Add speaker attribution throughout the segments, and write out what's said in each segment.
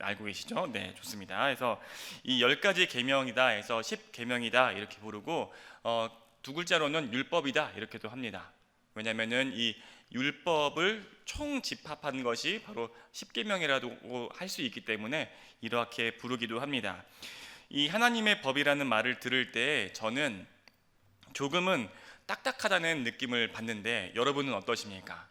Speaker 1: 알고 계시죠? 네, 좋습니다. 그래서 이 10가지 계명이다 해서 10계명이다 이렇게 부르고 두 글자로는 율법이다 이렇게도 합니다. 왜냐하면은 이 율법을 총 집합한 것이 바로 10계명이라고 할 수 있기 때문에 이렇게 부르기도 합니다. 이 하나님의 법이라는 말을 들을 때 저는 조금은 딱딱하다는 느낌을 받는데 여러분은 어떠십니까?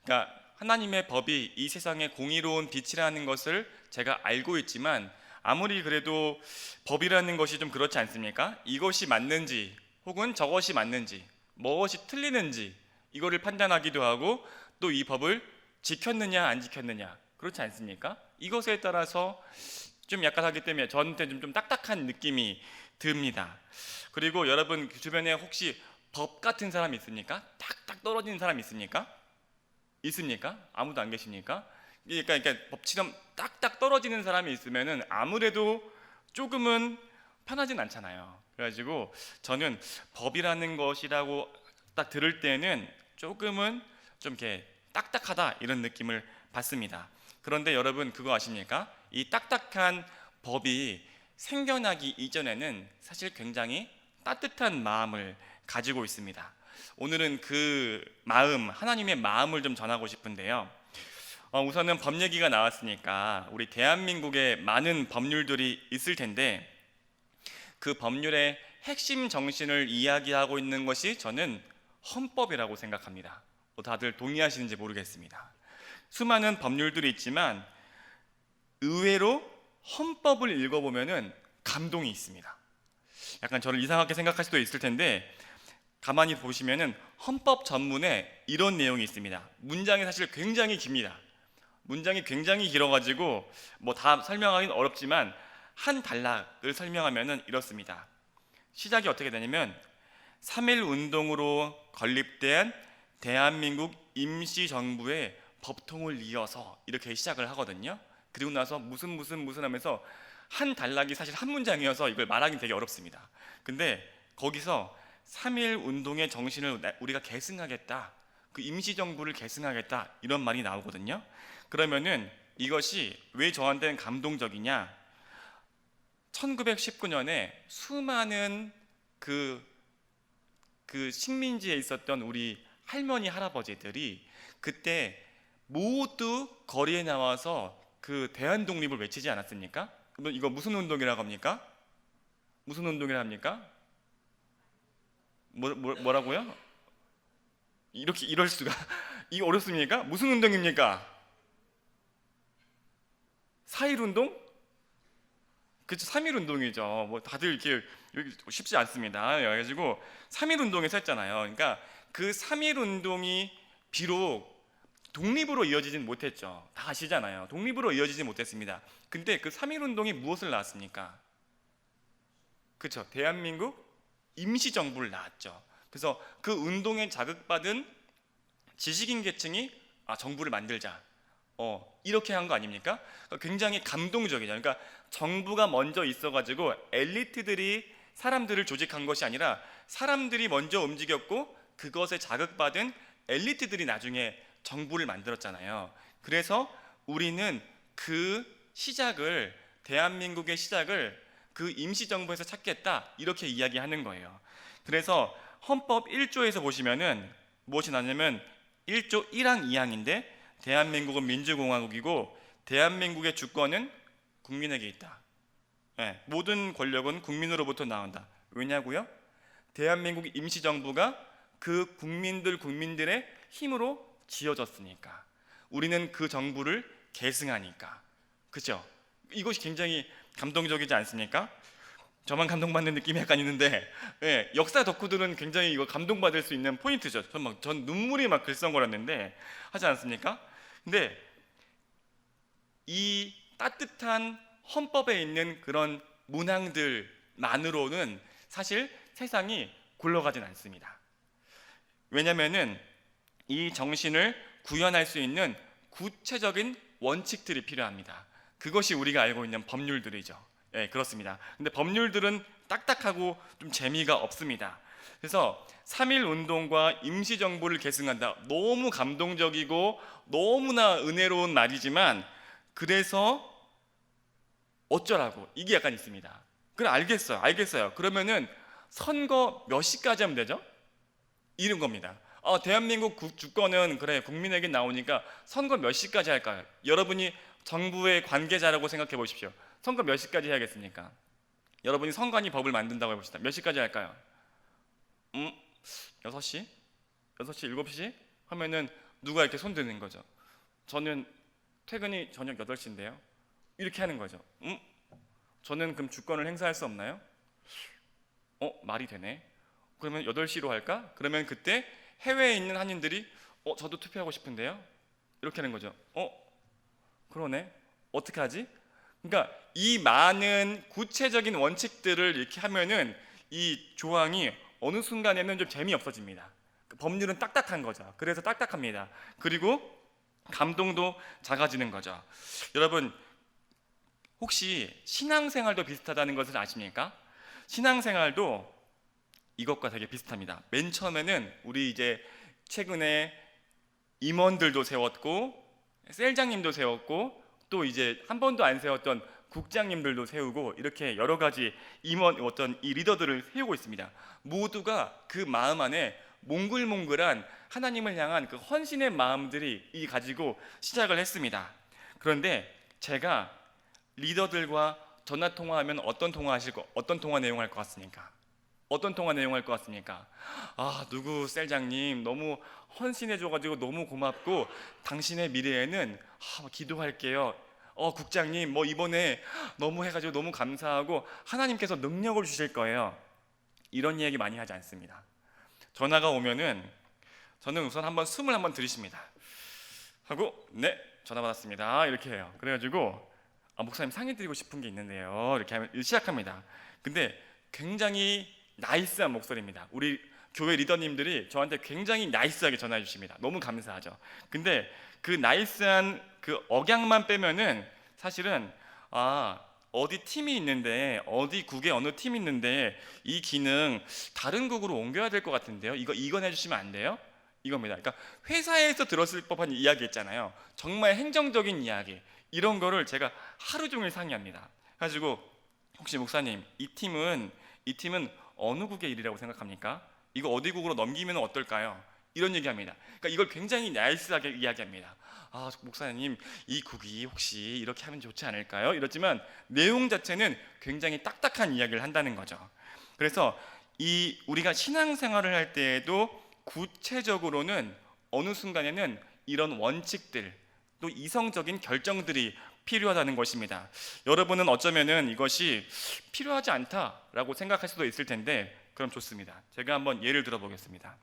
Speaker 1: 그러니까 하나님의 법이 이 세상의 공의로운 빛이라는 것을 제가 알고 있지만 아무리 그래도 법이라는 것이 좀 그렇지 않습니까? 이것이 맞는지 혹은 저것이 맞는지 무엇이 틀리는지 이거를 판단하기도 하고 또 이 법을 지켰느냐 안 지켰느냐 그렇지 않습니까? 이것에 따라서 좀 약간 하기 때문에 저한테 좀 딱딱한 느낌이 듭니다. 그리고 여러분 주변에 혹시 법 같은 사람 있습니까? 딱딱 떨어지는 사람 있습니까? 있습니까? 아무도 안 계십니까? 그러니까 법처럼 딱딱 떨어지는 사람이 있으면은 아무래도 조금은 편하진 않잖아요. 그래가지고 저는 법이라는 것이라고 딱 들을 때는 조금은 좀 이렇게 딱딱하다 이런 느낌을 받습니다. 그런데 여러분 그거 아십니까? 이 딱딱한 법이 생겨나기 이전에는 사실 굉장히 따뜻한 마음을 가지고 있습니다. 오늘은 그 마음, 하나님의 마음을 좀 전하고 싶은데요. 우선은 법 얘기가 나왔으니까 우리 대한민국에 많은 법률들이 있을 텐데 그 법률의 핵심 정신을 이야기하고 있는 것이 저는 헌법이라고 생각합니다. 다들 동의하시는지 모르겠습니다. 수많은 법률들이 있지만 의외로 헌법을 읽어보면은 감동이 있습니다. 약간 저를 이상하게 생각할 수도 있을 텐데 가만히 보시면은 헌법 전문에 이런 내용이 있습니다. 문장이 사실 굉장히 깁니다. 문장이 굉장히 길어가지고 뭐 다 설명하기는 어렵지만 한 단락을 설명하면은 이렇습니다. 시작이 어떻게 되냐면 3.1 운동으로 건립된 대한민국 임시정부의 법통을 이어서 이렇게 시작을 하거든요. 그리고 나서 무슨 하면서 한 단락이 사실 한 문장이어서 이걸 말하기 되게 어렵습니다. 근데 거기서 3.1 운동의 정신을 우리가 계승하겠다, 그 임시정부를 계승하겠다 이런 말이 나오거든요. 그러면은 이것이 왜 저한테는 감동적이냐? 1919년에 수많은 그 식민지에 있었던 우리 할머니 할아버지들이 그때 모두 거리에 나와서 그 대한 독립을 외치지 않았습니까? 그럼 이거 무슨 운동이라고 합니까? 무슨 운동이라고 합니까? 뭐라고요? 이렇게 이럴 수가 이거 어렵습니까? 무슨 운동입니까? 4.1 운동? 그렇죠. 3.1 운동이죠. 뭐 다들 이렇게 쉽지 않습니다. 그래가지고 3.1 운동에서 했잖아요. 그러니까 그 3.1 운동이 비록 독립으로 이어지진 못했죠. 다 아시잖아요. 독립으로 이어지진 못했습니다. 근데 그 3.1 운동이 무엇을 낳았습니까? 그렇죠. 대한민국 임시정부를 낳았죠. 그래서 그 운동에 자극받은 지식인 계층이 정부를 만들자 이렇게 한 거 아닙니까? 굉장히 감동적이죠. 그러니까 정부가 먼저 있어가지고 엘리트들이 사람들을 조직한 것이 아니라 사람들이 먼저 움직였고 그것에 자극받은 엘리트들이 나중에 정부를 만들었잖아요. 그래서 우리는 그 시작을, 대한민국의 시작을 그 임시정부에서 찾겠다 이렇게 이야기하는 거예요. 그래서 헌법 1조에서 보시면은 무엇이 나냐면 1조 1항 2항인데 대한민국은 민주공화국이고 대한민국의 주권은 국민에게 있다. 네, 모든 권력은 국민으로부터 나온다. 왜냐고요? 대한민국 임시정부가 그 국민들의 힘으로 지어졌으니까. 우리는 그 정부를 계승하니까. 그렇죠? 이것이 굉장히 감동적이지 않습니까? 저만 감동받는 느낌이 약간 있는데 역사 덕후들은 굉장히 이거 감동받을 수 있는 포인트죠. 전 눈물이 막 글썽거렸는데 하지 않습니까? 근데 이 따뜻한 헌법에 있는 그런 문항들만으로는 사실 세상이 굴러가진 않습니다. 왜냐하면은 이 정신을 구현할 수 있는 구체적인 원칙들이 필요합니다. 그것이 우리가 알고 있는 법률들이죠. 그렇습니다. 근데 법률들은 딱딱하고 좀 재미가 없습니다. 그래서 3.1 운동과 임시정부를 계승한다. 너무 감동적이고 너무나 은혜로운 말이지만 그래서 어쩌라고, 이게 약간 있습니다. 그래, 알겠어요. 그러면은 선거 몇 시까지 하면 되죠? 이런 겁니다. 대한민국 주권은 그래 국민에게 나오니까 선거 몇 시까지 할까요? 여러분이 정부의 관계자라고 생각해 보십시오. 선거 몇 시까지 해야겠습니까? 여러분이 선관위 법을 만든다고 해봅시다. 몇 시까지 할까요? 6시? 6시, 7시? 하면은 누가 이렇게 손 드는 거죠. 저는 퇴근이 저녁 8시인데요. 이렇게 하는 거죠. 저는 그럼 주권을 행사할 수 없나요? 말이 되네. 그러면 8시로 할까? 그러면 그때 해외에 있는 한인들이 저도 투표하고 싶은데요. 이렇게 하는 거죠. 그러네. 어떻게 하지? 그러니까 이 많은 구체적인 원칙들을 이렇게 하면은 이 조항이 어느 순간에는 좀 재미없어집니다. 법률은 딱딱한 거죠. 그래서 딱딱합니다. 그리고 감동도 작아지는 거죠. 여러분, 혹시 신앙생활도 비슷하다는 것을 아십니까? 신앙생활도 이것과 되게 비슷합니다. 맨 처음에는 우리 이제 최근에 임원들도 세웠고 셀장님도 세웠고 또 이제 한 번도 안 세웠던 국장님들도 세우고 이렇게 여러 가지 임원 어떤 이 리더들을 세우고 있습니다. 모두가 그 마음 안에 몽글몽글한 하나님을 향한 그 헌신의 마음들이 가지고 시작을 했습니다. 그런데 제가 리더들과 전화 통화하면 어떤 통화 내용 할 것 같습니까? 어떤 통화 내용 할 것 같습니까? 누구 셀장님 너무 헌신해줘가지고 너무 고맙고 당신의 미래에는 기도할게요. 국장님 이번에 너무 해가지고 너무 감사하고 하나님께서 능력을 주실 거예요. 이런 얘기 많이 하지 않습니다. 전화가 오면은 저는 우선 한번 숨을 한번 들이쉽니다. 하고 네 전화 받았습니다 이렇게 해요. 그래가지고 목사님 상의드리고 싶은 게 있는데요 이렇게 하면 시작합니다. 근데 굉장히 나이스한 목소리입니다. 우리 교회 리더님들이 저한테 굉장히 나이스하게 전화해 주십니다. 너무 감사하죠. 근데 그 나이스한 그 억양만 빼면은 사실은 어디 팀이 있는데 어디 국에 어느 팀이 있는데 이 기능 다른 국으로 옮겨야 될 것 같은데요. 이건 해주시면 안 돼요? 이겁니다. 그러니까 회사에서 들었을 법한 이야기 있잖아요. 정말 행정적인 이야기 이런 거를 제가 하루 종일 상의합니다. 가지고 혹시 목사님 이 팀은 어느 국의 일이라고 생각합니까? 이거 어디 국으로 넘기면 어떨까요? 이런 얘기합니다. 그러니까 이걸 굉장히 나이스하게 이야기합니다. 목사님 이 국이 혹시 이렇게 하면 좋지 않을까요? 이렇지만 내용 자체는 굉장히 딱딱한 이야기를 한다는 거죠. 그래서 우리가 신앙생활을 할 때에도 구체적으로는 어느 순간에는 이런 원칙들 또 이성적인 결정들이 필요하다는 것입니다. 여러분은 어쩌면은 이것이 필요하지 않다라고 생각할 수도 있을 텐데 그럼 좋습니다. 제가 한번 예를 들어보겠습니다.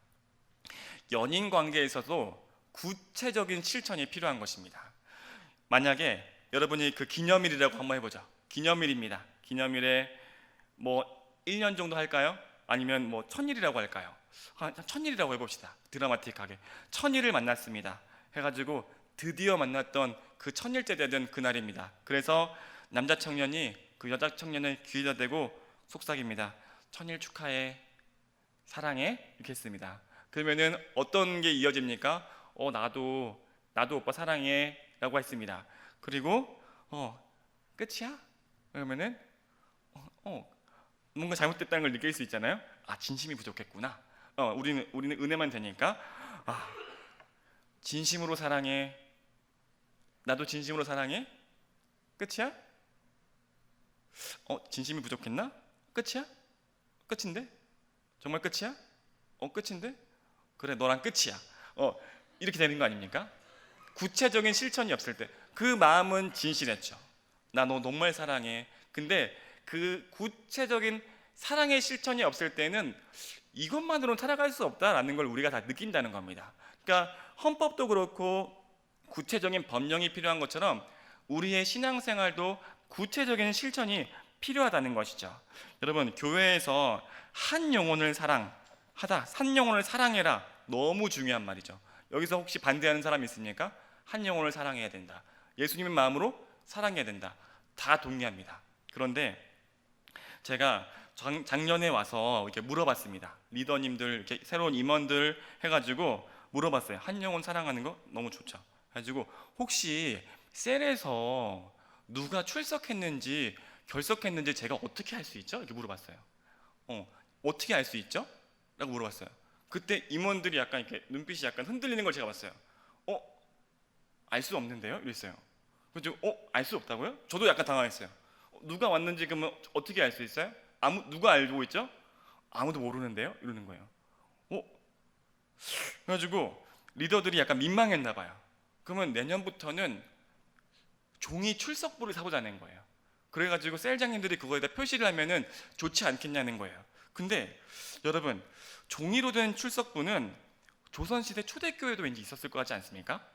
Speaker 1: 연인 관계에서도 구체적인 실천이 필요한 것입니다. 만약에 여러분이 그 기념일이라고 한번 해보자. 기념일입니다. 기념일에 1년 정도 할까요? 아니면 1000일이라고 할까요? 1000일이라고 해봅시다. 드라마틱하게 1000일을 만났습니다. 해가지고 드디어 만났던 그 1000일째 되던 그날입니다. 그래서 남자 청년이 그 여자 청년을 귀에다 대고 속삭입니다. 1000일 축하해, 사랑해 이렇게 했습니다. 그러면은 어떤 게 이어집니까? 나도 오빠 사랑해 라고 했습니다. 그리고 끝이야? 그러면은 뭔가 잘못됐다는 걸 느낄 수 있잖아요. 진심이 부족했구나. 우리는 은혜만 되니까 진심으로 사랑해, 나도 진심으로 사랑해. 끝이야? 진심이 부족했나? 끝이야? 끝인데? 정말 끝이야? 끝인데? 그래 너랑 끝이야. 이렇게 되는 거 아닙니까? 구체적인 실천이 없을 때 그 마음은 진실했죠. 나 너 정말 사랑해. 근데 그 구체적인 사랑의 실천이 없을 때는 이것만으로는 살아갈 수 없다라는 걸 우리가 다 느낀다는 겁니다. 그러니까 헌법도 그렇고 구체적인 법령이 필요한 것처럼 우리의 신앙생활도 구체적인 실천이 필요하다는 것이죠. 여러분 교회에서 한 영혼을 사랑하다, 한 영혼을 사랑해라 너무 중요한 말이죠. 여기서 혹시 반대하는 사람이 있습니까? 한 영혼을 사랑해야 된다. 예수님의 마음으로 사랑해야 된다. 다 동의합니다. 그런데 제가 작년에 와서 이렇게 물어봤습니다. 리더님들, 이렇게 새로운 임원들 해가지고 물어봤어요. 한 영혼 사랑하는 거 너무 좋죠. 그래가지고 혹시 셀에서 누가 출석했는지 결석했는지 제가 어떻게 알 수 있죠? 이렇게 물어봤어요. 어떻게 알 수 있죠? 라고 물어봤어요. 그때 임원들이 약간 이렇게 눈빛이 약간 흔들리는 걸 제가 봤어요. 알 수 없는데요? 이랬어요. 그래서 알 수 없다고요? 저도 약간 당황했어요. 누가 왔는지 그러면 어떻게 알 수 있어요? 누가 알고 있죠? 아무도 모르는데요? 이러는 거예요. 그래가지고 리더들이 약간 민망했나 봐요. 그러면 내년부터는 종이 출석부를 사보자는 거예요. 그래가지고 셀장님들이 그거에다 표시를 하면은 좋지 않겠냐는 거예요. 근데 여러분, 종이로 된 출석부는 조선시대 초대교회도 왠지 있었을 것 같지 않습니까?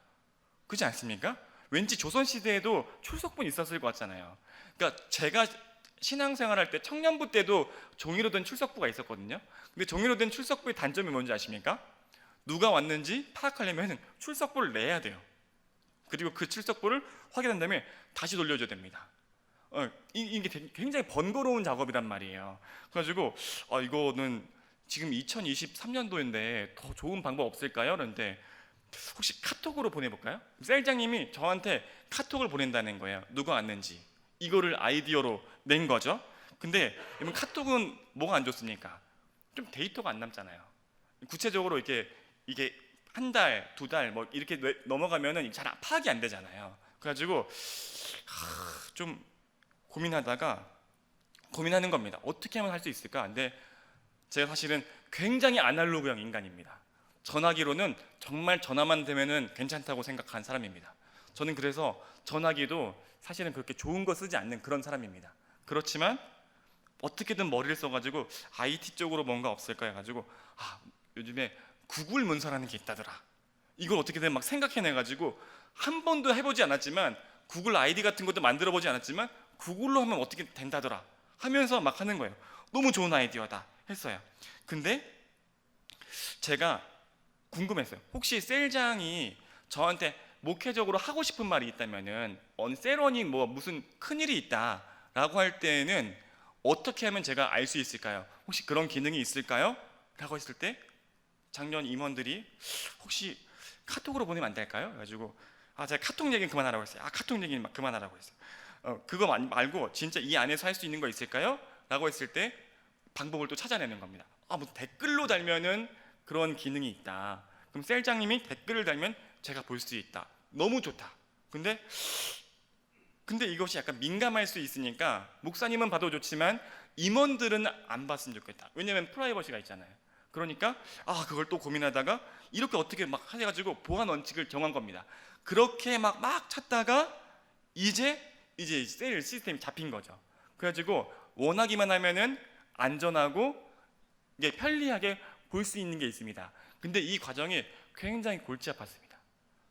Speaker 1: 그렇지 않습니까? 왠지 조선시대에도 출석부는 있었을 것 같잖아요. 그러니까 제가 신앙생활할 때 청년부 때도 종이로 된 출석부가 있었거든요. 근데 종이로 된 출석부의 단점이 뭔지 아십니까? 누가 왔는지 파악하려면 출석부를 내야 돼요. 그리고 그 출석부를 확인한 다음에 다시 돌려줘야 됩니다. 이게 굉장히 번거로운 작업이란 말이에요. 그래가지고 이거는 지금 2023년도인데 더 좋은 방법 없을까요? 그런데 혹시 카톡으로 보내볼까요? 셀장님이 저한테 카톡을 보낸다는 거예요. 누가 왔는지. 이거를 아이디어로 낸 거죠. 근데 여러분, 카톡은 뭐가 안 좋습니까? 좀 데이터가 안 남잖아요. 구체적으로 이게 한 달, 두 달 뭐 이렇게 넘어가면은 잘 파악이 안 되잖아요. 그래가지고 좀 고민하는 겁니다. 어떻게 하면 할 수 있을까? 근데 제가 사실은 굉장히 아날로그형 인간입니다. 전화기로는 정말 전화만 되면은 괜찮다고 생각한 사람입니다. 저는 그래서 전화기도 사실은 그렇게 좋은 거 쓰지 않는 그런 사람입니다. 그렇지만 어떻게든 머리를 써가지고 IT 쪽으로 뭔가 없을까 해가지고 요즘에 구글 문서라는 게 있다더라. 이걸 어떻게든 막 생각해내가지고 한 번도 해보지 않았지만 구글 아이디 같은 것도 만들어보지 않았지만 구글로 하면 어떻게 된다더라 하면서 막 하는 거예요. 너무 좋은 아이디어다 했어요. 근데 제가 궁금했어요. 혹시 셀장이 저한테 목회적으로 하고 싶은 말이 있다면은 셀원이 뭐 무슨 큰일이 있다라고 할 때는 어떻게 하면 제가 알 수 있을까요? 혹시 그런 기능이 있을까요? 라고 했을 때 작년 임원들이 혹시 카톡으로 보내면 안 될까요? 그래가지고 제가 카톡 얘기는 그만하라고 했어요. 카톡 얘기는 그만하라고 했어요. 그거 말고 진짜 이 안에서 할 수 있는 거 있을까요? 라고 했을 때 방법을 또 찾아내는 겁니다. 뭐 댓글로 달면은 그런 기능이 있다. 그럼 셀장님이 댓글을 달면 제가 볼 수 있다. 너무 좋다. 근데 이것이 약간 민감할 수 있으니까 목사님은 봐도 좋지만 임원들은 안 봤으면 좋겠다. 왜냐면 프라이버시가 있잖아요. 그러니까 그걸 또 고민하다가 이렇게 어떻게 막 해가지고 보안 원칙을 정한 겁니다. 그렇게 막 찾다가 이제 셀 시스템이 잡힌 거죠. 그래가지고 원하기만 하면은 안전하고 이게 편리하게 볼 수 있는 게 있습니다. 근데 이 과정이 굉장히 골치 아팠습니다.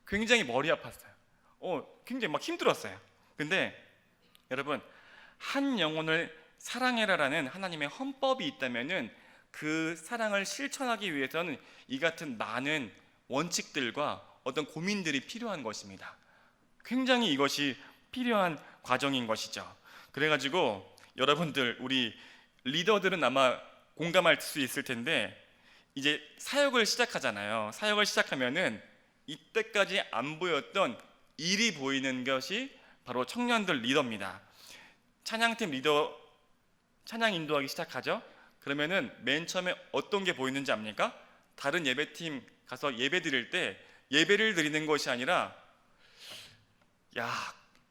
Speaker 1: 굉장히 머리 아팠어요. 굉장히 막 힘들었어요. 근데 여러분, 한 영혼을 사랑해라라는 하나님의 헌법이 있다면은 그 사랑을 실천하기 위해서는 이 같은 많은 원칙들과 어떤 고민들이 필요한 것입니다. 굉장히 이것이 필요한 과정인 것이죠. 그래가지고 여러분들, 우리 리더들은 아마 공감할 수 있을 텐데 이제 사역을 시작하잖아요. 사역을 시작하면은 이때까지 안 보였던 일이 보이는 것이 바로 청년들 리더입니다. 찬양팀 리더 찬양 인도하기 시작하죠. 그러면은 맨 처음에 어떤 게 보이는지 압니까? 다른 예배팀 가서 예배 드릴 때 예배를 드리는 것이 아니라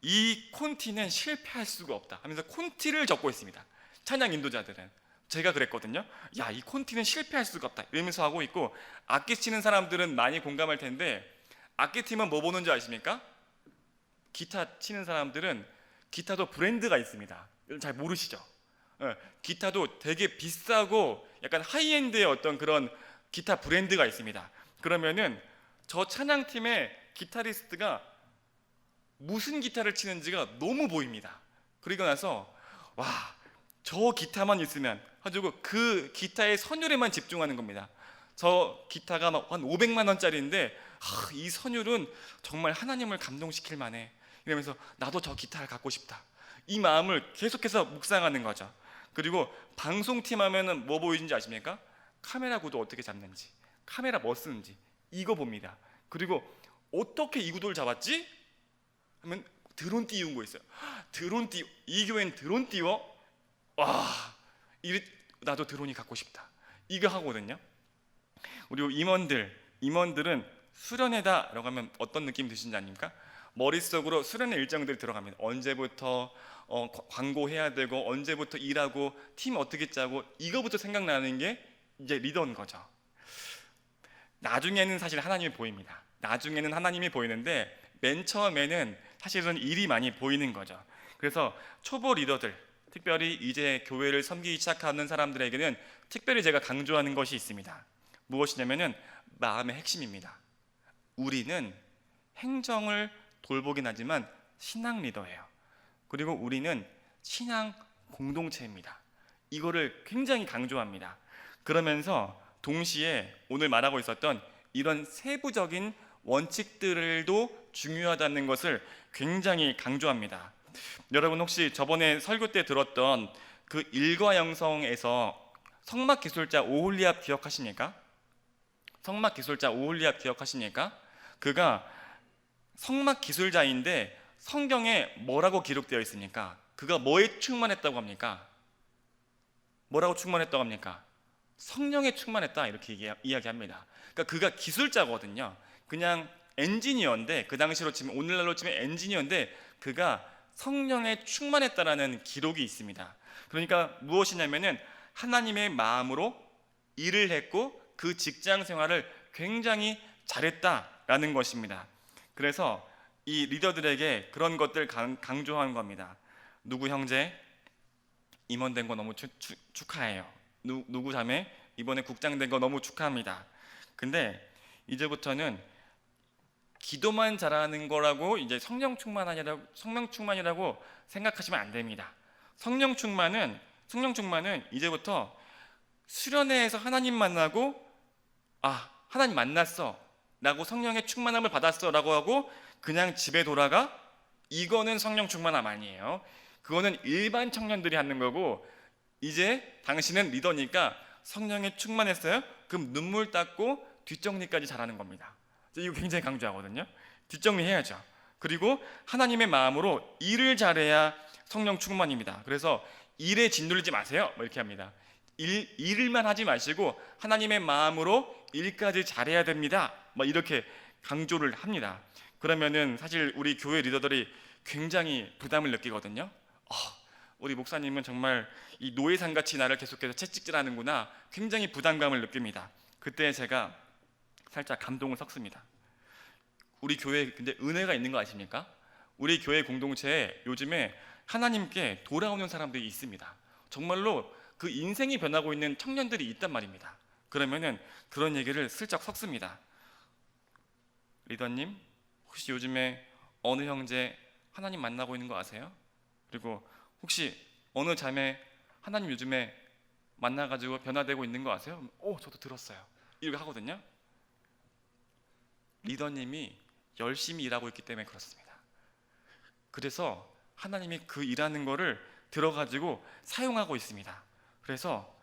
Speaker 1: 이 콘티는 실패할 수가 없다 하면서 콘티를 적고 있습니다. 찬양 인도자들은. 제가 그랬거든요. 이 콘티는 실패할 수가 없다 이러면서 하고 있고, 악기 치는 사람들은 많이 공감할 텐데 악기팀은 뭐 보는지 아십니까? 기타 치는 사람들은 기타도 브랜드가 있습니다. 잘 모르시죠? 기타도 되게 비싸고 약간 하이엔드의 어떤 그런 기타 브랜드가 있습니다. 그러면은 저 찬양팀의 기타리스트가 무슨 기타를 치는지가 너무 보입니다. 그리고 나서 저 기타만 있으면 가지고 그 기타의 선율에만 집중하는 겁니다. 저 기타가 막 한 500만 원짜리인데 이 선율은 정말 하나님을 감동시킬 만해 이러면서 나도 저 기타를 갖고 싶다, 이 마음을 계속해서 묵상하는 거죠. 그리고 방송팀 하면은 뭐 보이는지 아십니까? 카메라 구도 어떻게 잡는지, 카메라 뭐 쓰는지 이거 봅니다. 그리고 어떻게 이 구도를 잡았지? 하면 드론 띄운 거 있어요. 이 교회는 드론 띄워? 와, 나도 드론이 갖고 싶다. 이거 하거든요. 그리고 임원들은 수련회다라고 하면 어떤 느낌이 드시는지 아닙니까? 머릿속으로 수련회 일정들이 들어갑니다. 언제부터 광고해야 되고, 언제부터 일하고, 팀 어떻게 짜고, 이거부터 생각나는 게 이제 리더인 거죠. 나중에는 사실 하나님이 보입니다. 나중에는 하나님이 보이는데 맨 처음에는 사실은 일이 많이 보이는 거죠. 그래서 초보 리더들, 특별히 이제 교회를 섬기기 시작하는 사람들에게는 특별히 제가 강조하는 것이 있습니다. 무엇이냐면은 마음의 핵심입니다. 우리는 행정을 돌보긴 하지만 신앙 리더예요. 그리고 우리는 신앙 공동체입니다. 이거를 굉장히 강조합니다. 그러면서 동시에 오늘 말하고 있었던 이런 세부적인 원칙들도 중요하다는 것을 굉장히 강조합니다. 여러분 혹시 저번에 설교 때 들었던 그 일과영성에서 성막기술자 오홀리압 기억하십니까? 성막기술자 오홀리압 기억하십니까? 그가 성막기술자인데 성경에 뭐라고 기록되어 있습니까? 그가 뭐에 충만했다고 합니까? 뭐라고 충만했다고 합니까? 성령에 충만했다 이렇게 이야기합니다. 그러니까 그가 기술자거든요. 그냥 엔지니어인데, 그 당시로 치면 오늘날로 치면 엔지니어인데 그가 성령에 충만했다라는 기록이 있습니다. 그러니까 무엇이냐면은 하나님의 마음으로 일을 했고 그 직장 생활을 굉장히 잘했다라는 것입니다. 그래서 이 리더들에게 그런 것들 강조한 겁니다. 누구 형제 임원된 거 너무 축하해요. 누구 자매 이번에 국장 된 거 너무 축하합니다. 근데 이제부터는 기도만 잘하는 거라고 이제 성령 충만이라고 생각하시면 안 됩니다. 성령 충만은 이제부터 수련회에서 하나님 만나고 하나님 만났어 라고 성령의 충만함을 받았어 라고 하고 그냥 집에 돌아가? 이거는 성령 충만함 아니에요. 그거는 일반 청년들이 하는 거고, 이제 당신은 리더니까 성령에 충만했어요? 그럼 눈물 닦고 뒷정리까지 잘하는 겁니다. 이거 굉장히 강조하거든요. 뒷정리해야죠. 그리고 하나님의 마음으로 일을 잘해야 성령 충만입니다. 그래서 일에 짓눌리지 마세요 이렇게 합니다. 일만 하지 마시고 하나님의 마음으로 일까지 잘해야 됩니다 이렇게 강조를 합니다. 그러면은 사실 우리 교회 리더들이 굉장히 부담을 느끼거든요. 우리 목사님은 정말 이 노예상같이 나를 계속해서 채찍질하는구나, 굉장히 부담감을 느낍니다. 그때 제가 살짝 감동을 섞습니다. 우리 교회에 근데 은혜가 있는 거 아십니까? 우리 교회 공동체에 요즘에 하나님께 돌아오는 사람들이 있습니다. 정말로 그 인생이 변하고 있는 청년들이 있단 말입니다. 그러면은 그런 얘기를 슬쩍 섞습니다. 리더님, 혹시 요즘에 어느 형제 하나님 만나고 있는 거 아세요? 그리고 혹시 어느 자매 하나님 요즘에 만나가지고 변화되고 있는 거 아세요? 저도 들었어요. 이렇게 하거든요. 리더님이 열심히 일하고 있기 때문에 그렇습니다. 그래서 하나님이 그 일하는 거를 들어가지고 사용하고 있습니다. 그래서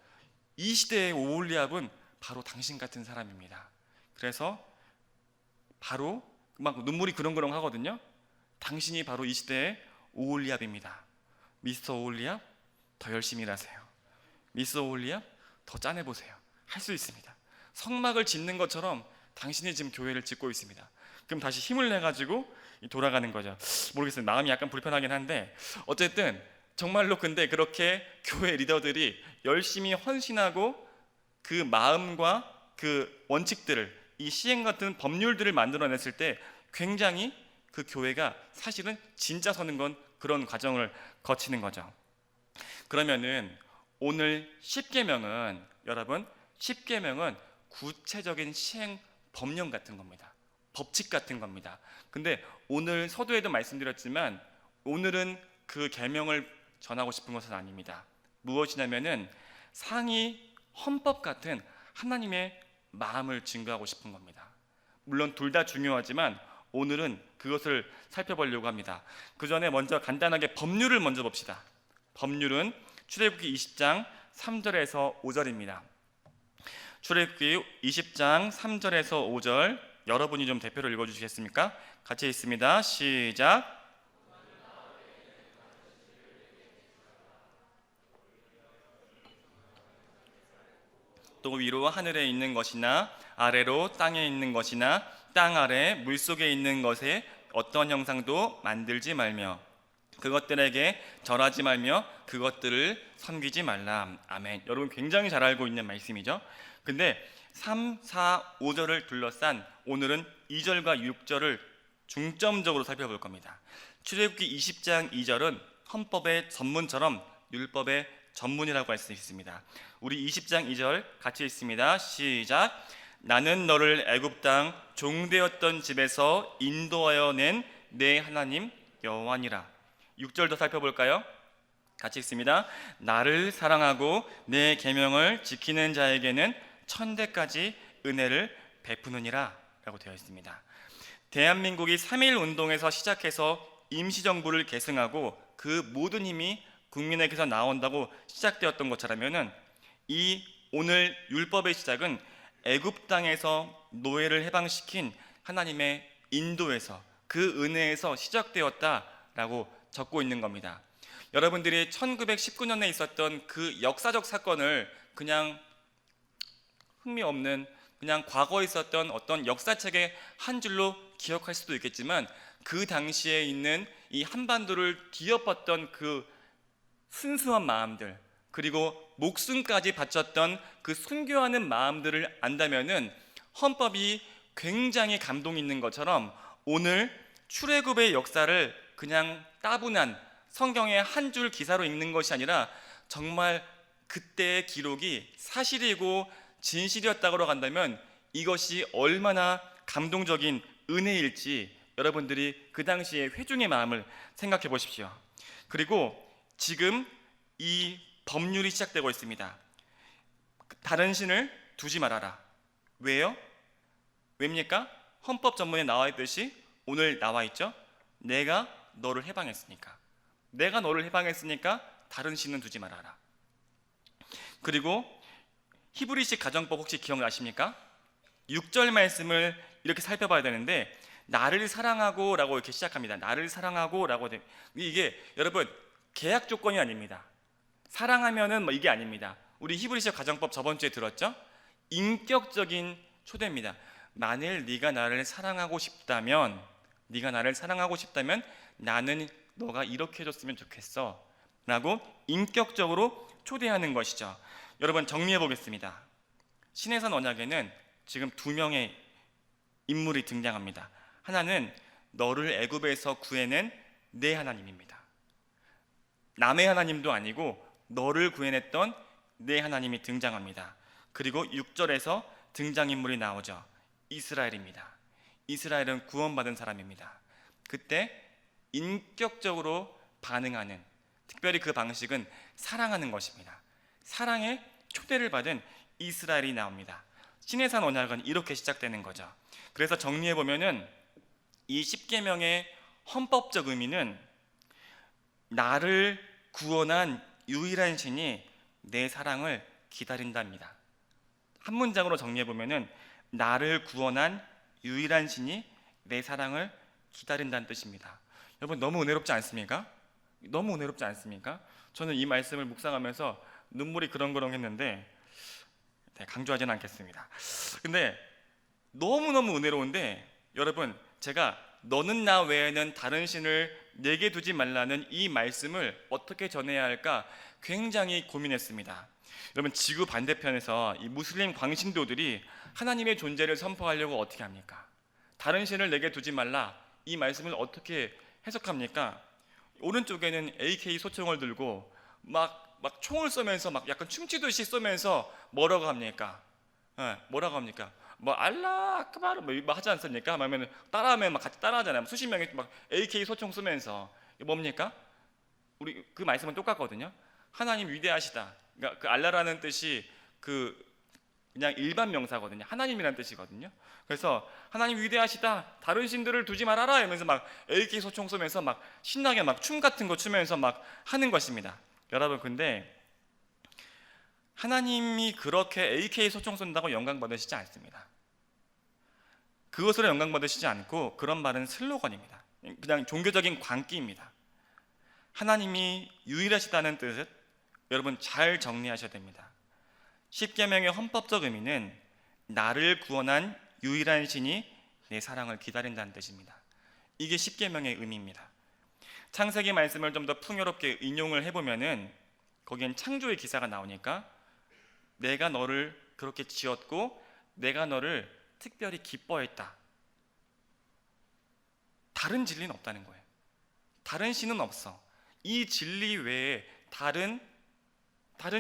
Speaker 1: 이 시대의 오홀리압은 바로 당신 같은 사람입니다. 그래서 바로 막 눈물이 그렁그렁 하거든요. 당신이 바로 이 시대의 오홀리압입니다. 미스터 오홀리압, 더 열심히 일하세요. 미스터 오홀리압, 더 짜내보세요. 할 수 있습니다. 성막을 짓는 것처럼 당신이 지금 교회를 짓고 있습니다. 그럼 다시 힘을 내가지고 돌아가는 거죠. 모르겠어요. 마음이 약간 불편하긴 한데 어쨌든 정말로 근데 그렇게 교회 리더들이 열심히 헌신하고 그 마음과 그 원칙들을, 이 시행 같은 법률들을 만들어냈을 때 굉장히 그 교회가 사실은 진짜 서는 건 그런 과정을 거치는 거죠. 그러면은 오늘 10계명은 여러분 10계명은 구체적인 시행 법령 같은 겁니다. 법칙 같은 겁니다. 근데 오늘 서두에도 말씀드렸지만 오늘은 그 계명을 전하고 싶은 것은 아닙니다. 무엇이냐면은 상위 헌법 같은 하나님의 마음을 증거하고 싶은 겁니다. 물론 둘 다 중요하지만 오늘은 그것을 살펴보려고 합니다. 그 전에 먼저 간단하게 법률을 먼저 봅시다. 법률은 출애굽기 20장 3절에서 5절입니다. 출애굽기 20장 3절에서 5절 여러분이 좀 대표로 읽어주시겠습니까? 같이 읽습니다. 시작. 또 위로 하늘에 있는 것이나 아래로 땅에 있는 것이나 땅 아래 물속에 있는 것에 어떤 형상도 만들지 말며 그것들에게 절하지 말며 그것들을 섬기지 말라. 아멘. 여러분 굉장히 잘 알고 있는 말씀이죠. 근데 3, 4, 5절을 둘러싼 오늘은 2절과 6절을 중점적으로 살펴볼 겁니다. 출애굽기 20장 2절은 헌법의 전문처럼 율법의 전문이라고 할 수 있습니다. 우리 20장 2절 같이 읽습니다. 시작. 나는 너를 애굽 땅 종되었던 집에서 인도하여 낸 내 하나님 여호와니라. 6절도 살펴볼까요? 같이 읽습니다. 나를 사랑하고 내 계명을 지키는 자에게는 천대까지 은혜를 베푸느니라 라고 되어 있습니다. 대한민국이 3.1 운동에서 시작해서 임시정부를 계승하고 그 모든 힘이 국민에게서 나온다고 시작되었던 것처럼은 이 오늘 율법의 시작은 애굽 땅에서 노예를 해방시킨 하나님의 인도에서 그 은혜에서 시작되었다라고 적고 있는 겁니다. 여러분들이 1919년에 있었던 그 역사적 사건을 그냥 흥미없는 그냥 과거에 있었던 어떤 역사책의 한 줄로 기억할 수도 있겠지만 그 당시에 있는 이 한반도를 뒤엎었던 그 순수한 마음들 그리고 목숨까지 바쳤던 그 순교하는 마음들을 안다면은 헌법이 굉장히 감동 있는 것처럼 오늘 출애굽의 역사를 그냥 따분한 성경의 한 줄 기사로 읽는 것이 아니라 정말 그때의 기록이 사실이고 진실이었다고 한다면 이것이 얼마나 감동적인 은혜일지 여러분들이 그 당시의 회중의 마음을 생각해 보십시오. 그리고 지금 이 법률이 시작되고 있습니다. 다른 신을 두지 말아라. 왜요? 왜입니까? 헌법 전문에 나와 있듯이 오늘 나와 있죠. 내가 너를 해방했으니까. 내가 너를 해방했으니까 다른 신은 두지 말아라. 그리고 히브리식 가정법 혹시 기억나십니까? 6절 말씀을 이렇게 살펴봐야 되는데 나를 사랑하고 라고 이렇게 시작합니다. 나를 사랑하고 라고 이게 여러분 계약 조건이 아닙니다. 사랑하면은 뭐 이게 아닙니다. 우리 히브리식 가정법 저번 주에 들었죠? 인격적인 초대입니다. 만일 네가 나를 사랑하고 싶다면 나는 너가 이렇게 해줬으면 좋겠어 라고 인격적으로 초대하는 것이죠. 여러분 정리해 보겠습니다. 신해산 언약에는 지금 2명의 인물이 등장합니다. 하나는 너를 애굽에서 구해낸 내 하나님입니다. 남의 하나님도 아니고 너를 구해냈던 내 하나님이 등장합니다. 그리고 6절에서 등장인물이 나오죠. 이스라엘입니다. 이스라엘은 구원받은 사람입니다. 그때 인격적으로 반응하는, 특별히 그 방식은 사랑하는 것입니다. 사랑의 초대를 받은 이스라엘이 나옵니다. 시내산 언약은 이렇게 시작되는 거죠. 그래서 정리해보면은 이 10계명의 헌법적 의미는 나를 구원한 유일한 신이 내 사랑을 기다린답니다. 한 문장으로 정리해보면은 나를 구원한 유일한 신이 내 사랑을 기다린다는 뜻입니다. 여러분 너무 은혜롭지 않습니까? 너무 은혜롭지 않습니까? 저는 이 말씀을 묵상하면서 눈물이 그렁그렁했는데 강조하지는 않겠습니다. 근데 너무너무 은혜로운데 여러분 제가 너는 나 외에는 다른 신을 내게 두지 말라는 이 말씀을 어떻게 전해야 할까 굉장히 고민했습니다. 여러분 지구 반대편에서 이 무슬림 광신도들이 하나님의 존재를 선포하려고 어떻게 합니까? 다른 신을 내게 두지 말라 이 말씀을 어떻게 해석합니까? 오른쪽에는 AK 소총을 들고 막 총을 쏘면서 막 약간 춤추듯이 쏘면서 뭐라고 합니까? 뭐라고 합니까? 뭐 알라 아크바르 뭐 하지 않습니까? 하면 따라하면 막 같이 따라하잖아요. 수십 명이 막 AK 소총 쏘면서 뭡니까? 우리 그 말씀은 똑같거든요. 하나님 위대하시다. 그러니까 그 알라라는 뜻이 그냥 일반 명사거든요. 하나님이라는 뜻이거든요. 그래서 하나님 위대하시다. 다른 신들을 두지 말아라. 이러면서 막 AK 소총 쏘면서 막 신나게 막 춤 같은 거 추면서 막 하는 것입니다. 여러분 근데 하나님이 그렇게 AK 소총 쏜다고 영광 받으시지 않습니다. 그것으로 영광 받으시지 않고 그런 말은 슬로건입니다. 그냥 종교적인 광기입니다. 하나님이 유일하시다는 뜻은 여러분 잘 정리하셔야 됩니다. 십계명의 헌법적 의미는 나를 구원한 유일한 신이 내 사랑을 기다린다는 뜻입니다. 이게 십계명의 의미입니다. 창세기 말씀을 좀 더 풍요롭게 인용을 해보면은 거기엔 창조의 기사가 나오니까 내가 너를 그렇게 지었고 내가 너를 특별히 기뻐했다. 다른 진리는 없다는 거예요. 다른 신은 없어. 이 진리 외에 다른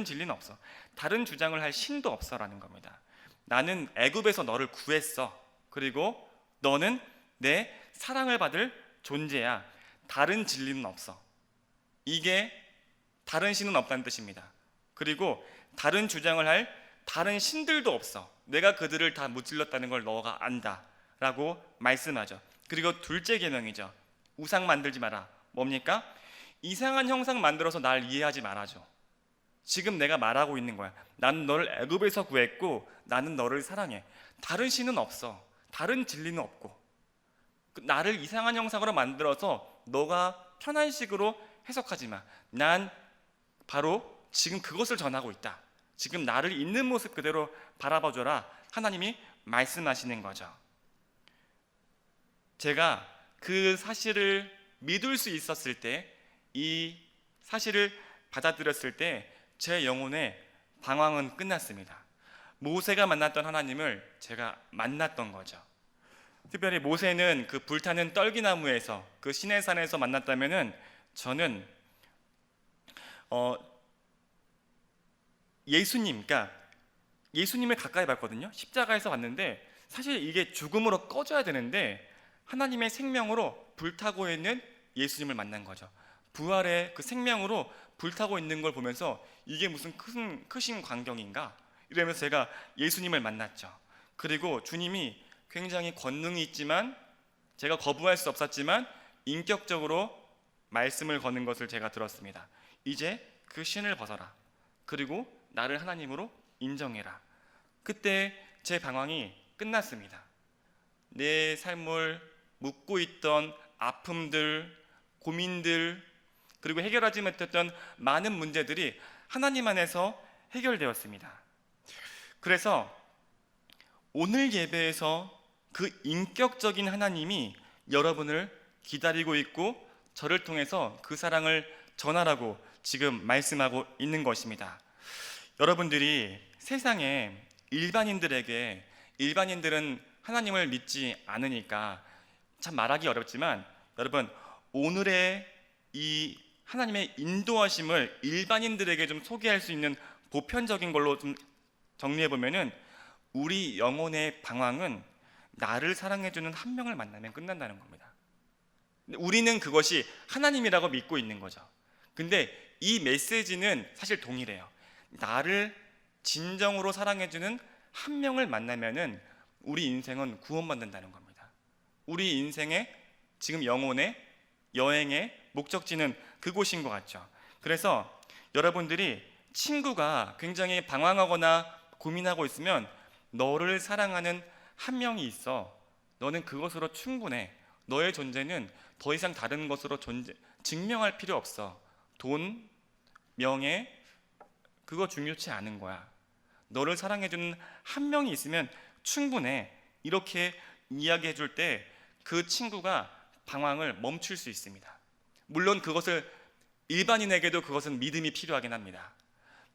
Speaker 1: 진리는 없어. 다른 주장을 할 신도 없어라는 겁니다. 나는 애굽에서 너를 구했어. 그리고 너는 내 사랑을 받을 존재야. 다른 진리는 없어. 이게 다른 신은 없다는 뜻입니다. 그리고 다른 주장을 할 다른 신들도 없어. 내가 그들을 다 무찔렀다는 걸 너가 안다 라고 말씀하죠. 그리고 둘째 계명이죠. 우상 만들지 마라. 뭡니까? 이상한 형상 만들어서 날 이해하지 말아줘. 지금 내가 말하고 있는 거야. 나는 너를 애굽에서 구했고 나는 너를 사랑해. 다른 신은 없어. 다른 진리는 없고 나를 이상한 형상으로 만들어서 너가 편한 식으로 해석하지 마. 난 바로 지금 그것을 전하고 있다. 지금 나를 있는 모습 그대로 바라봐줘라. 하나님이 말씀하시는 거죠. 제가 그 사실을 믿을 수 있었을 때, 이 사실을 받아들였을 때 제 영혼의 방황은 끝났습니다. 모세가 만났던 하나님을 제가 만났던 거죠. 특별히 모세는 그 불타는 떨기나무에서 그 시내산에서 만났다면은 저는 예수님을 가까이 봤거든요. 십자가에서 봤는데 사실 이게 죽음으로 꺼져야 되는데 하나님의 생명으로 불타고 있는 예수님을 만난 거죠. 부활의 그 생명으로 불타고 있는 걸 보면서 이게 무슨 크신 광경인가 이러면서 제가 예수님을 만났죠. 그리고 주님이 굉장히 권능이 있지만 제가 거부할 수 없었지만 인격적으로 말씀을 거는 것을 제가 들었습니다. 이제 그 신을 벗어라. 그리고 나를 하나님으로 인정해라. 그때 제 방황이 끝났습니다. 내 삶을 묻고 있던 아픔들, 고민들, 그리고 해결하지 못했던 많은 문제들이 하나님 안에서 해결되었습니다. 그래서 오늘 예배에서 그 인격적인 하나님이 여러분을 기다리고 있고 저를 통해서 그 사랑을 전하라고 지금 말씀하고 있는 것입니다. 여러분들이 세상에 일반인들은 하나님을 믿지 않으니까 참 말하기 어렵지만 여러분 오늘의 이 하나님의 인도하심을 일반인들에게 좀 소개할 수 있는 보편적인 걸로 좀 정리해 보면은 우리 영혼의 방황은 나를 사랑해주는 한 명을 만나면 끝난다는 겁니다. 우리는 그것이 하나님이라고 믿고 있는 거죠. 근데 이 메시지는 사실 동일해요. 나를 진정으로 사랑해주는 한 명을 만나면은 우리 인생은 구원받는다는 겁니다. 우리 인생의 지금 영혼의 여행의 목적지는 그곳인 것 같죠. 그래서 여러분들이 친구가 굉장히 방황하거나 고민하고 있으면 너를 사랑하는 한 명이 있어. 너는 그것으로 충분해. 너의 존재는 더 이상 다른 것으로 증명할 필요 없어. 돈, 명예, 그거 중요치 않은 거야. 너를 사랑해주는 한 명이 있으면 충분해. 이렇게 이야기해 줄 때 그 친구가 방황을 멈출 수 있습니다. 물론 그것을 일반인에게도 그것은 믿음이 필요하긴 합니다.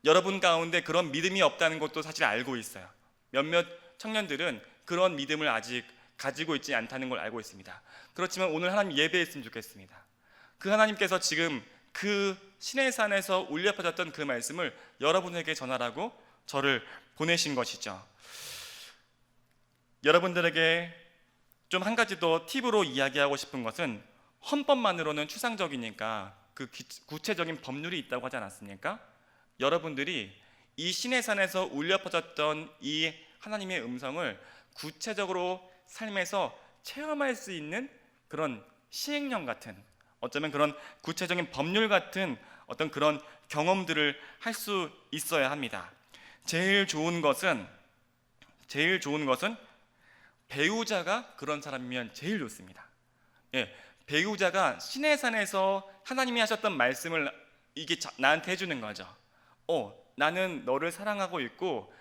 Speaker 1: 여러분 가운데 그런 믿음이 없다는 것도 사실 알고 있어요. 몇몇 청년들은 그런 믿음을 아직 가지고 있지 않다는 걸 알고 있습니다. 그렇지만 오늘 하나님 예배했으면 좋겠습니다. 그 하나님께서 지금 그 시내산에서 울려 퍼졌던 그 말씀을 여러분에게 전하라고 저를 보내신 것이죠. 여러분들에게 좀 한 가지 더 팁으로 이야기하고 싶은 것은 헌법만으로는 추상적이니까 그 구체적인 법률이 있다고 하지 않았습니까? 여러분들이 이 시내산에서 울려 퍼졌던 이 하나님의 음성을 구체적으로 삶에서 체험할 수 있는 그런 시행령 같은, 어쩌면 그런 구체적인 법률 같은 어떤 그런 경험들을 할 수 있어야 합니다. 제일 좋은 것은 배우자가 그런 사람이면 제일 좋습니다. 배우자가 시내산에서 하나님이 하셨던 말씀을 이게 나한테 해주는 거죠. 나는 너를 사랑하고 있고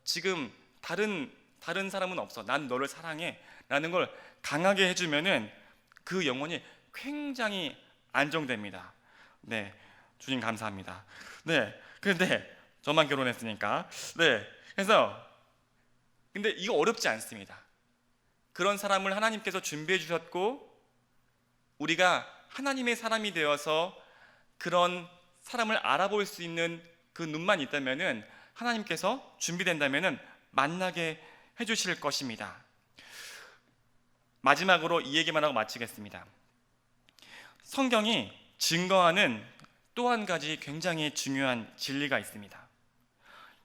Speaker 1: 지금 다른 사람은 없어. 난 너를 사랑해. 라는 걸 강하게 해주면은 그 영혼이 굉장히 안정됩니다. 네, 주님 감사합니다. 네, 그런데 저만 결혼했으니까. 네, 그래서 근데 이거 어렵지 않습니다. 그런 사람을 하나님께서 준비해 주셨고 우리가 하나님의 사람이 되어서 그런 사람을 알아볼 수 있는 그 눈만 있다면은 하나님께서 준비된다면은 만나게 해주실 것입니다. 마지막으로 이 얘기만 하고 마치겠습니다. 성경이 증거하는 또 한 가지 굉장히 중요한 진리가 있습니다.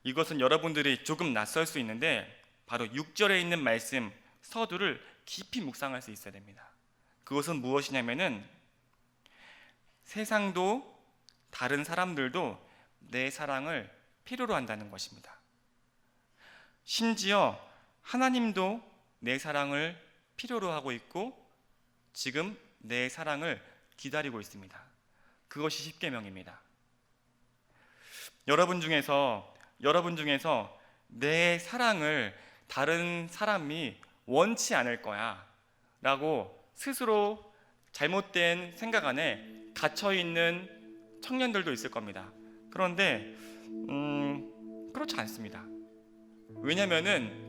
Speaker 1: 이것은 여러분들이 조금 낯설 수 있는데 바로 6절에 있는 말씀 서두를 깊이 묵상할 수 있어야 됩니다. 그것은 무엇이냐면은 세상도 다른 사람들도 내 사랑을 필요로 한다는 것입니다. 심지어 하나님도 내 사랑을 필요로 하고 있고 지금 내 사랑을 기다리고 있습니다. 그것이 십계명입니다. 여러분 중에서 내 사랑을 다른 사람이 원치 않을 거야 라고 스스로 잘못된 생각 안에 갇혀있는 청년들도 있을 겁니다. 그런데 그렇지 않습니다. 왜냐면은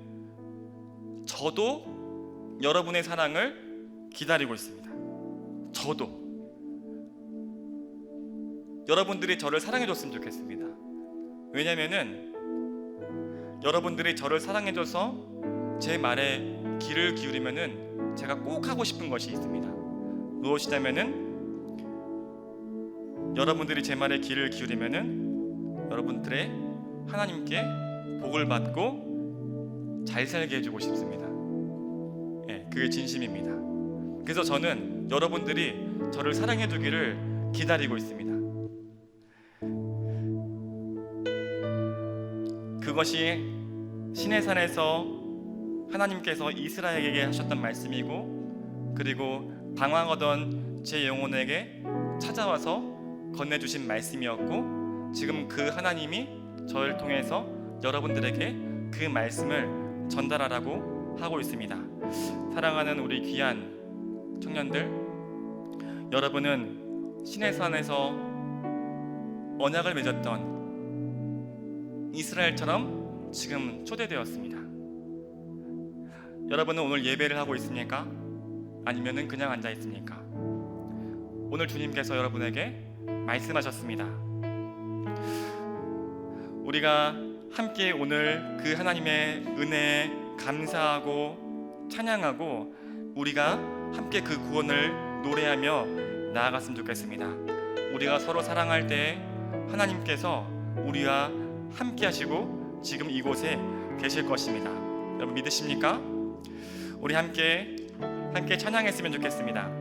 Speaker 1: 저도 여러분의 사랑을 기다리고 있습니다. 저도 여러분들이 저를 사랑해줬으면 좋겠습니다. 왜냐면은 여러분들이 저를 사랑해줘서 제 말에 귀를 기울이면은 제가 꼭 하고 싶은 것이 있습니다. 무엇이냐면은 여러분들이 제 말에 귀를 기울이면은 여러분들의 하나님께 복을 받고 잘 살게 해주고 싶습니다. 그게 진심입니다. 그래서 저는 여러분들이 저를 사랑해주기를 기다리고 있습니다. 그것이 시내산에서 하나님께서 이스라엘에게 하셨던 말씀이고 그리고 방황하던 제 영혼에게 찾아와서 건네주신 말씀이었고 지금 그 하나님이 저를 통해서 여러분들에게 그 말씀을 전달하라고 하고 있습니다. 사랑하는 우리 귀한 청년들, 여러분은 시내산에서 언약을 맺었던 이스라엘처럼 지금 초대되었습니다. 여러분은 오늘 예배를 하고 있습니까? 아니면은 그냥 앉아 있습니까? 오늘 주님께서 여러분에게 말씀하셨습니다. 우리가 함께 오늘 그 하나님의 은혜에 감사하고 찬양하고 우리가 함께 그 구원을 노래하며 나아갔으면 좋겠습니다. 우리가 서로 사랑할 때 하나님께서 우리와 함께 하시고 지금 이곳에 계실 것입니다. 여러분 믿으십니까? 우리 함께 찬양했으면 좋겠습니다.